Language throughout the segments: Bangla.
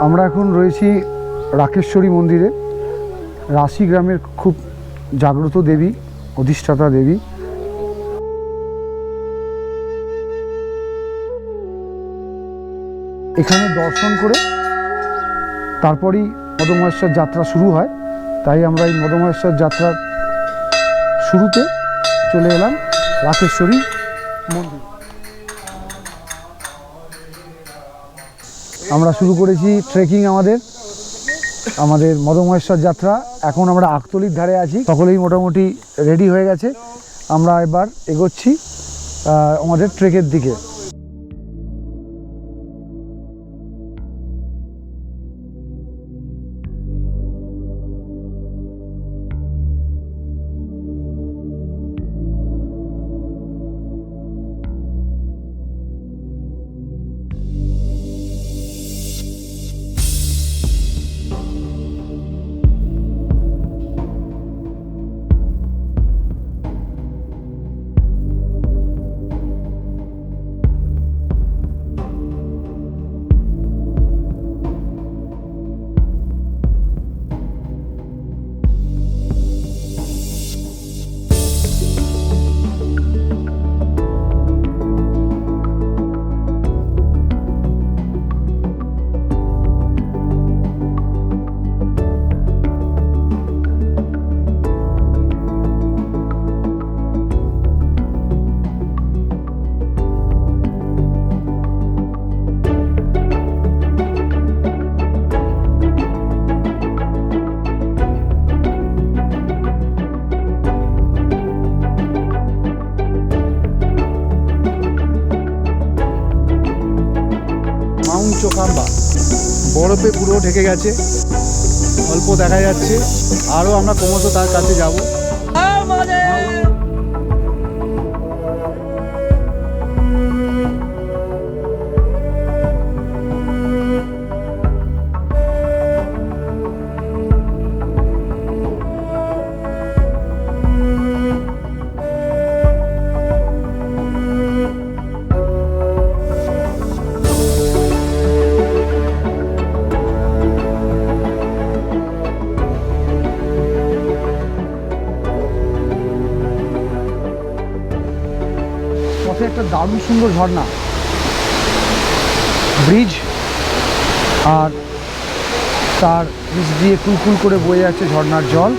আমরা এখন রয়েছি রাকেশ্বরী মন্দিরে। রাশি গ্রামের খুব জাগ্রত দেবী, অধিষ্ঠাতা দেবী। এখানে দর্শন করে তারপরই মদমহেশ্বর যাত্রা শুরু হয়। তাই আমরা এই মদমহেশ্বর যাত্রার শুরুতে চলে এলাম রাকেশ্বরী মন্দির। আমরা শুরু করেছি ট্রেকিং আমাদের মদমহেশ্বর যাত্রা। এখন আমরা আকতলির ধারে আছি, সকলেই মোটামুটি রেডি হয়ে গেছে। আমরা এবার এগোচ্ছি আমাদের ট্রেকের দিকে। মাউন্ট চোখাম্বা বরফে পুরো ঢেকে গেছে, অল্প দেখা যাচ্ছে। আরও আমরা ক্রমশ তার কাছে যাব। একটা দারুণ সুন্দর ঝর্ণা, ব্রিজ, আর তার নিচ দিয়ে কুলকুল করে বয়ে যাচ্ছে ঝর্ণার জল।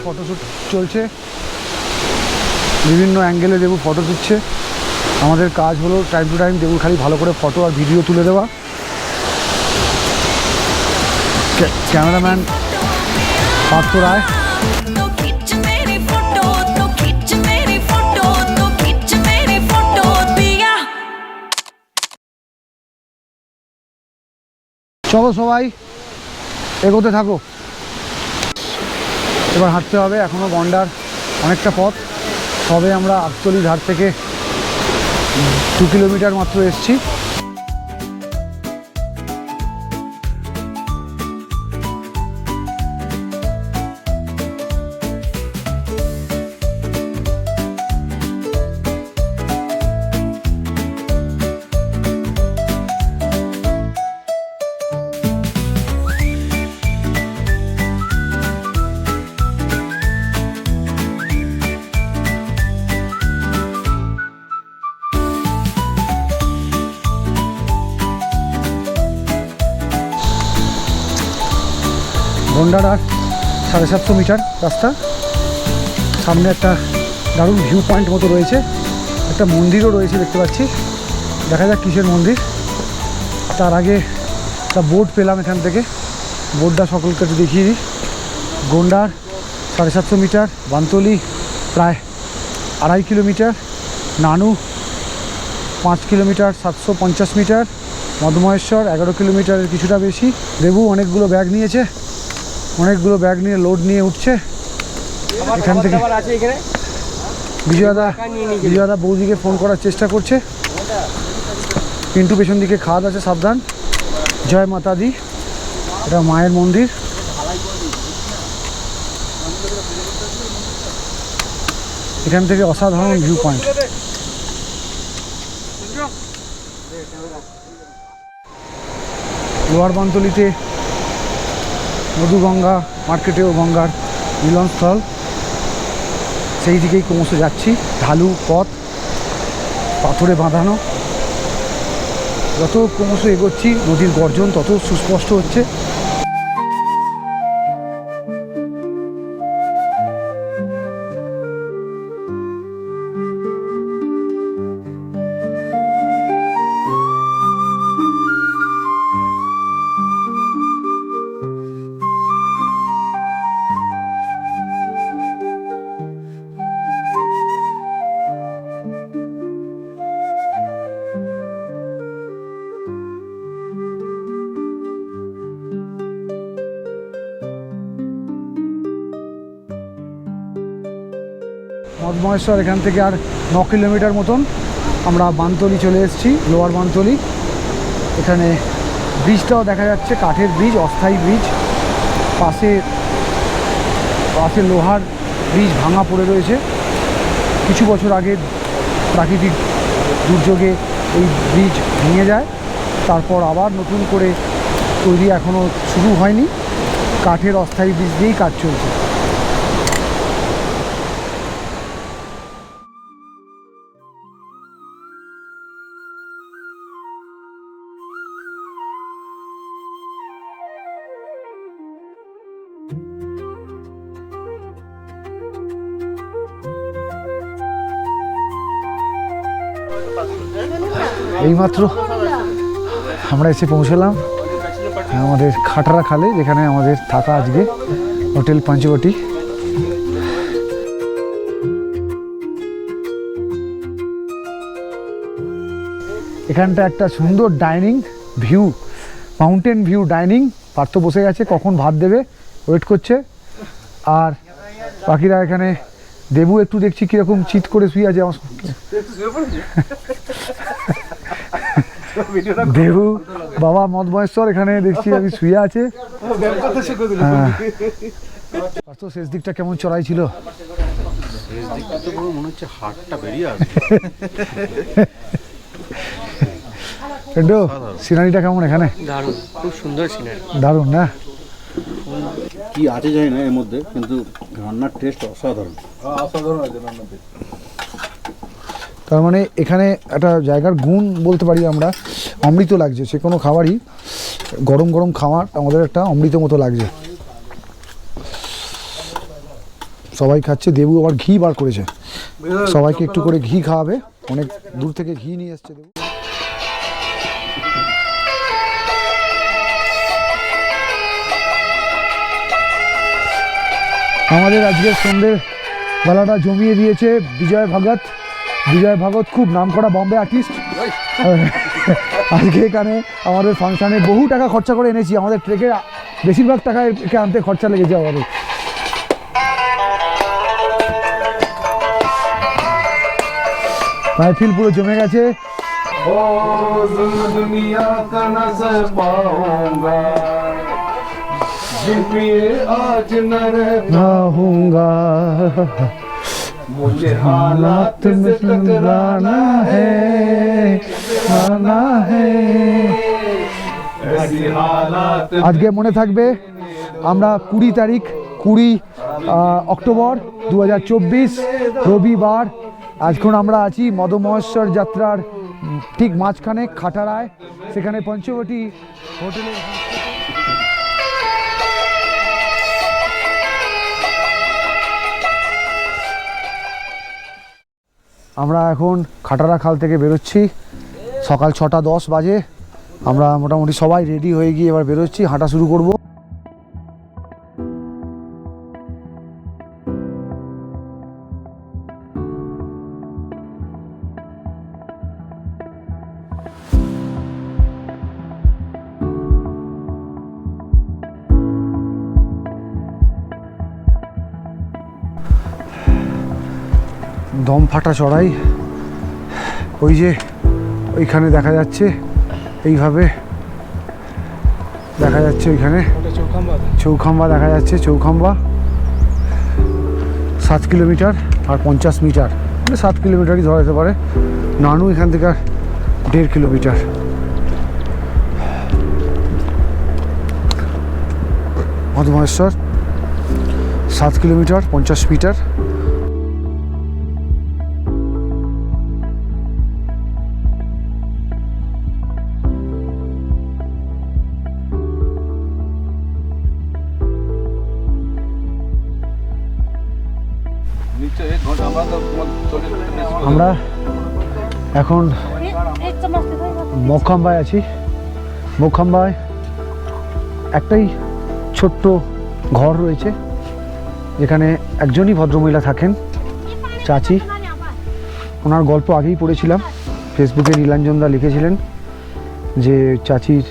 ফটোশ্যুট চলছে, বিভিন্ন অ্যাঙ্গেলে দেবু ফটো তুলছে। আমাদের কাজ হলো টাইম টু টাইম দেবুর খালি ভালো করে ফটো আর ভিডিও তুলে দেওয়া। ক্যামেরাম্যান পার্থ রায়। চলো সবাই এগোতে থাকো। এবার হাঁটতে হবে, এখনও গন্ডার অনেকটা পথ। সবে আমরা আকতলি ধার থেকে 2 কিলোমিটার মাত্র এসেছি। গন্ডার আর 750 মিটার রাস্তা। সামনে একটা দারুণ ভিউ পয়েন্ট মতো রয়েছে, একটা মন্দিরও রয়েছে দেখতে পাচ্ছি। দেখা যাক কিসের মন্দির। তার আগে একটা বোর্ড পেলাম এখান থেকে, বোর্ডটা সকলকে দেখিয়ে দিই। গন্ডার 750 মিটার, বানতলি প্রায় 2.5 কিলোমিটার, নানু 5 কিলোমিটার 750 মিটার, মদমহেশ্বর 11 কিলোমিটারের কিছুটা বেশি। দেবু অনেকগুলো ব্যাগ নিয়েছে, অনেকগুলো ব্যাগ নিয়ে লোড নিয়ে উঠছে। এখান থেকে বিজয়দা বৌদিকে ফোন করার চেষ্টা করছে। পিন্টু পেছন দিকে খাদ আছে, সাবধান। জয় মাতা দি, এটা মায়ের মন্দির। এখান থেকে অসাধারণ ভিউ পয়েন্ট। লোয়ার বানতলিতে মধুগঙ্গা মার্কেটে ও গঙ্গার মিলনস্থল, সেই দিকেই ক্রমশ যাচ্ছি। ঢালু পথ, পাথরে বাঁধানো। যত ক্রমশ এগোচ্ছি নদীর গর্জন তত সুস্পষ্ট হচ্ছে। মদমহেশ্বর এখান থেকে আর 9 কিলোমিটার মতন। আমরা বানতলি চলে এসেছি, লোয়ার বানতলি। এখানে ব্রিজটাও দেখা যাচ্ছে, কাঠের ব্রিজ, অস্থায়ী ব্রিজ। পাশে লোহার ব্রিজ ভাঙা পড়ে রয়েছে। কিছু বছর আগে প্রাকৃতিক দুর্যোগে এই ব্রিজ ভেঙে যায়, তারপর আবার নতুন করে তৈরি এখনও শুরু হয়নি। কাঠের অস্থায়ী ব্রিজ দিয়েই কাজ চলছে। এইমাত্র আমরা এসে পৌঁছলাম আমাদের খাটারা খালে, যেখানে আমাদের থাকা আজকে, হোটেল পঞ্চবটি। এখানটা একটা সুন্দর dining view, mountain view dining. Partha বসে গেছে, কখন ভাত দেবে ওয়েট করছে। আর বাকিরা এখানে, দেবু একটু দেখছি কিরকম চিৎ করে শুয়ে আছে। দেবু বাবা মদমহেশ্বর এখানে দেখছি আমি শুয়ে আছে। তো শেষ দিকটা কেমন চড়াই ছিল? শেষ দিকটা তো পুরো মনে হচ্ছে হাড়টা বেরিয়ে আসবে। সিনারিটা কেমন এখানে? দারুণ, খুব সুন্দর সিনারি। দারুণ না? কি আছে জানি না এর মধ্যে, কিন্তু রান্নার টেস্ট অসাধারণ। অসাধারণ আছে রান্নার টেস্ট। তার মানে এখানে একটা জায়গার গুণ বলতে পারি আমরা, অমৃত লাগছে। সে কোনো খাবারই গরম গরম খাবার আমাদের একটা অমৃত মতো লাগছে। সবাই খাচ্ছে, দেবু আবার ঘি বার করেছে, সবাইকে একটু করে ঘি খাওয়াবে। অনেক দূর থেকে ঘি নিয়ে এসছে দেবু। আমাদের আজকের সন্ধ্যের বেলাটা জমিয়ে দিয়েছে বিজয় ভগত। বিজয় ভগত খুব নামকরা বম্বে আর্টিস্ট। আজকে এখানে আমাদের ফাংশানে বহু টাকা খরচা করে এনেছি। আমাদের ট্রেকের বেশিরভাগ টাকা একে আনতে খরচা লেগেছে আমাদের। মাহফিল পুরো জমে গেছে। आज न रहूंगा मुझे हालात से टकराना है, आना है ऐसी हालात। আজকে মনে থাকবে আমরা 20 তারিখ 20 অক্টোবর 2024 রবিবার। আজখন আমরা আছি মদমহেশ্বর যাত্রার ঠিক মাঝখানে খাটারায়, সেখানে পঞ্চবটি হোটেলে। আমরা এখন খাটারা খাল থেকে বেরোচ্ছি, সকাল 6:10 বাজে। আমরা মোটামুটি সবাই রেডি হয়ে গিয়ে এবার বেরোচ্ছি, হাঁটা শুরু করব। দম ফাটা চড়াই। ওই যে ওইখানে দেখা যাচ্ছে, এইভাবে দেখা যাচ্ছে ওইখানে চৌখাম্বা দেখা যাচ্ছে। চৌখাম্বা 7 কিলোমিটার আর 50 মিটার, মানে 7 কিলোমিটারই ধরা যেতে পারে। নানু এখান থেকে 1.5 কিলোমিটার। মধুমহেশ্বর 7 kilometre 50 metre. নিচে 1 ঘন্টা আমরা তো আমরা এখন মৌখাম্বায় আছি। মৌখাম্বায় একটাই ছোট্ট ঘর রয়েছে যেখানে একজনই ভদ্রমহিলা থাকেন, চাচি। ওনার গল্প আগেই পড়েছিলাম, ফেসবুকে নীলাঞ্জনদা লিখেছিলেন যে চাচির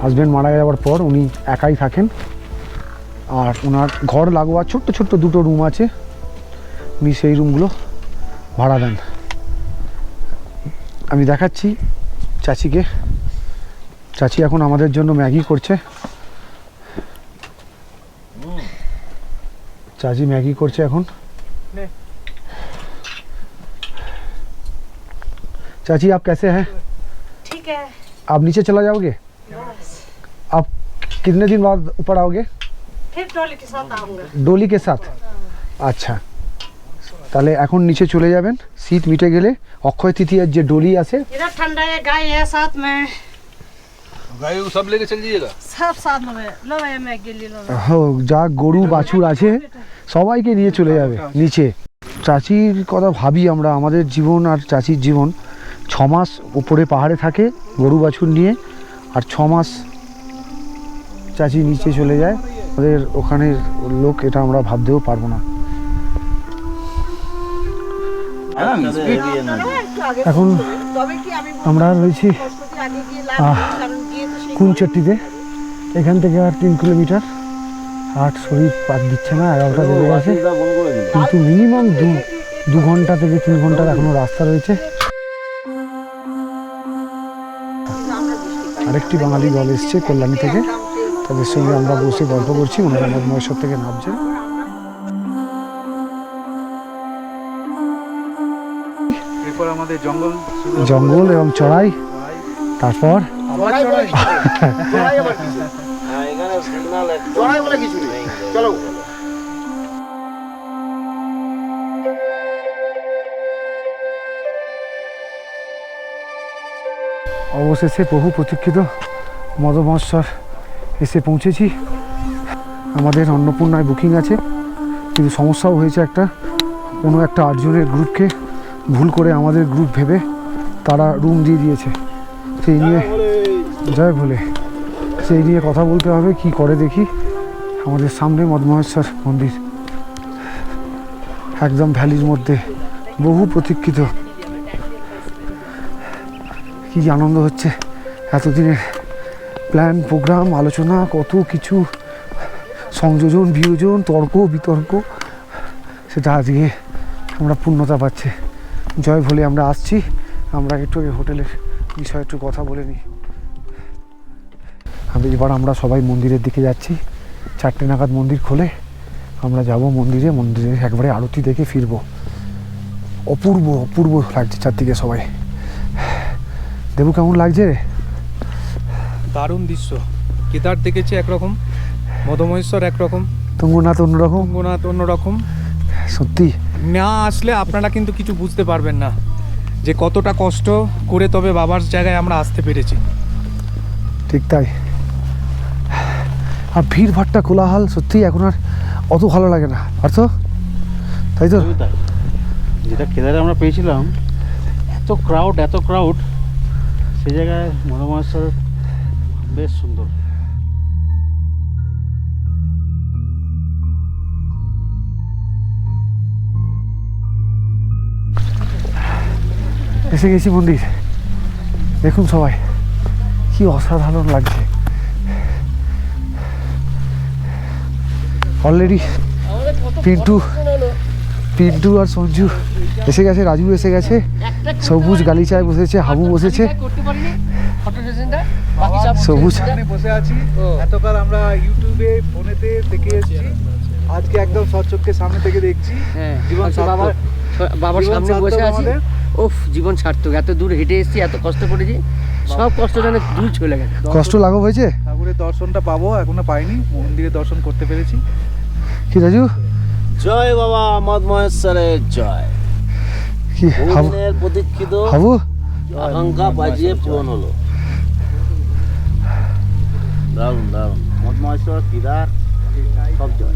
হাজব্যান্ড মারা যাওয়ার পর উনি একাই থাকেন। আর ওনার ঘর লাগোয়া ছোট্ট ছোট্ট 2টো রুম আছে, উনি সেই রুমগুলো ভাড়া দেন। আমি দেখাচ্ছি চাচিকে। চাচি এখন আমাদের জন্য ম্যাগি করছে। चाची मैगी করছে এখন। चाची आप कैसे हैं? ठीक है। आप नीचे चला जाओगे? आप कितने दिन बाद ऊपर आओगे? फिर डोली के साथ आऊंगा। डोली के साथ? আচ্ছা, তাহলে এখন নিচে চলে যাবেন। শীত মিটে গেলে অক্ষয় তৃতীয়ার যে ডলি আছে, इधर ठंडा है, गाय है साथ में। गाय सब लेके चल जाइएगा। सब साथ में लो मैं गिल्ली लो। যা গরু বাছুর আছে সবাইকে নিয়ে চলে যাবে নিচে। চাচির কথা ভাবি আমরা, আমাদের জীবন আর চাচির জীবন। 6 মাস উপরে পাহাড়ে থাকে গরু বাছুর নিয়ে, আর 6 মাস চাচি নিচে চলে যায়। আমাদের ওখানের লোক, এটা আমরা ভাবতেও পারবো না। এখন আমরা রয়েছি কুঞ্চট্টিতে। এখান থেকে আর 3 কিলোমিটার। আর শরীর পাত দিচ্ছে না, 11টা বেজে গেছে, কিন্তু মিনিমাম 2 ঘন্টা থেকে 3 ঘন্টার এখনো রাস্তা রয়েছে। আরেকটি বাঙালি দল এসছে কল্যাণী থেকে, তাদের সঙ্গে আমরা বসে গল্প করছি। ওনারা মহেশ্বর থেকে নামছেন। এরপর আমাদের জঙ্গল এবং চড়াই, তারপর অবশেষে বহু প্রতীক্ষিত মধুমহেশ্বর এসে পৌঁছেছি। আমাদের অন্নপূর্ণায় বুকিং আছে, কিন্তু সমস্যাও হয়েছে একটা। কোনো একটা 8 জনের গ্রুপকে ভুল করে আমাদের গ্রুপ ভেবে তারা রুম দিয়ে দিয়েছে। সেই নিয়ে জয় ভোলে, সেই নিয়ে কথা বলতে হবে, কি করে দেখি। আমাদের সামনে মধুমহেশ্বর মন্দির, একদম ভ্যালির মধ্যে, বহু প্রতীক্ষিত। কি আনন্দ হচ্ছে, এতদিনের প্ল্যান প্রোগ্রাম আলোচনা, কত কিছু সংযোজন বিয়োজন, তর্ক বিতর্ক, সেটা আজকে আমরা পূর্ণতা পাচ্ছে। জয় ভোলে, আমরা আসছি। আমরা একটু হোটেলের বিষয়ে একটু কথা বলে নিই। এবার আমরা সবাই মন্দিরের দিকে যাচ্ছি। 4টে নাগাদ মন্দির খোলে, আমরা যাব মন্দিরে। মন্দিরে একবারে আরতি দেখে ফিরবো। অপূর্ব অপূর্ব লাগছে চারদিকে সবাই। দেবু কেমন লাগছে? দারুণ দৃশ্য। কেদার দেখেছি একরকম, মধুমহেশ্বর একরকম, তুঙ্গনাথ অন্যরকম। তুঙ্গনাথ অন্যরকম। সত্যি না আসলে আপনারা কিন্তু কিছু বুঝতে পারবেন না যে কতটা কষ্ট করে তবে বাবার জায়গায় আমরা আসতে পেরেছি। ঠিক তাই। আর ভিড় ভাট্টা কোলাহল সত্যি এখন আর অত ভালো লাগে না, আর তো তাই তো। যেটা কেদারে আমরা পেয়েছিলাম, এত ক্রাউড, সেই জায়গায় মধুমহেশ্বর বেশ সুন্দর। এসে গেছি মন্দির। দেখুন সবাই, কি অসাধারণ লাগছে। পিন্টু আর সঞ্জু এসে গেছে, রাজু এসে গেছে, সবুজ গালিচায় বসেছে, হাবু বসেছে, সবুজ এখানে বসে আছি। এতকাল আমরা ইউটিউবে ফোনেতে দেখে এসেছি, আজকে একদম সচক্ষে সামনে থেকে দেখছি। জীবন বাবার সামনে বসে আছি। ওফ, জীবন সার্থক। এত দূর হেঁটে এসেছি, এত কষ্ট করেছি, সব কষ্ট যেন দূর চলে গেছে। কষ্ট লাঘব হয়েছে। ঠাকুরের দর্শনটা পাবো, এখনো পাইনি, মন্দিরে দর্শন করতে পেরেছি। কি রাজু, জয় বাবা মদ মহেশ্বরের জয়। কি হাবু, বহুদিনের প্রতীক্ষিত হাবু আকাঙ্ক্ষা বাজিয়ে পূরণ হলো। দারুণ দারুণ, মদ মহেশ্বর, কেদার সব জয়।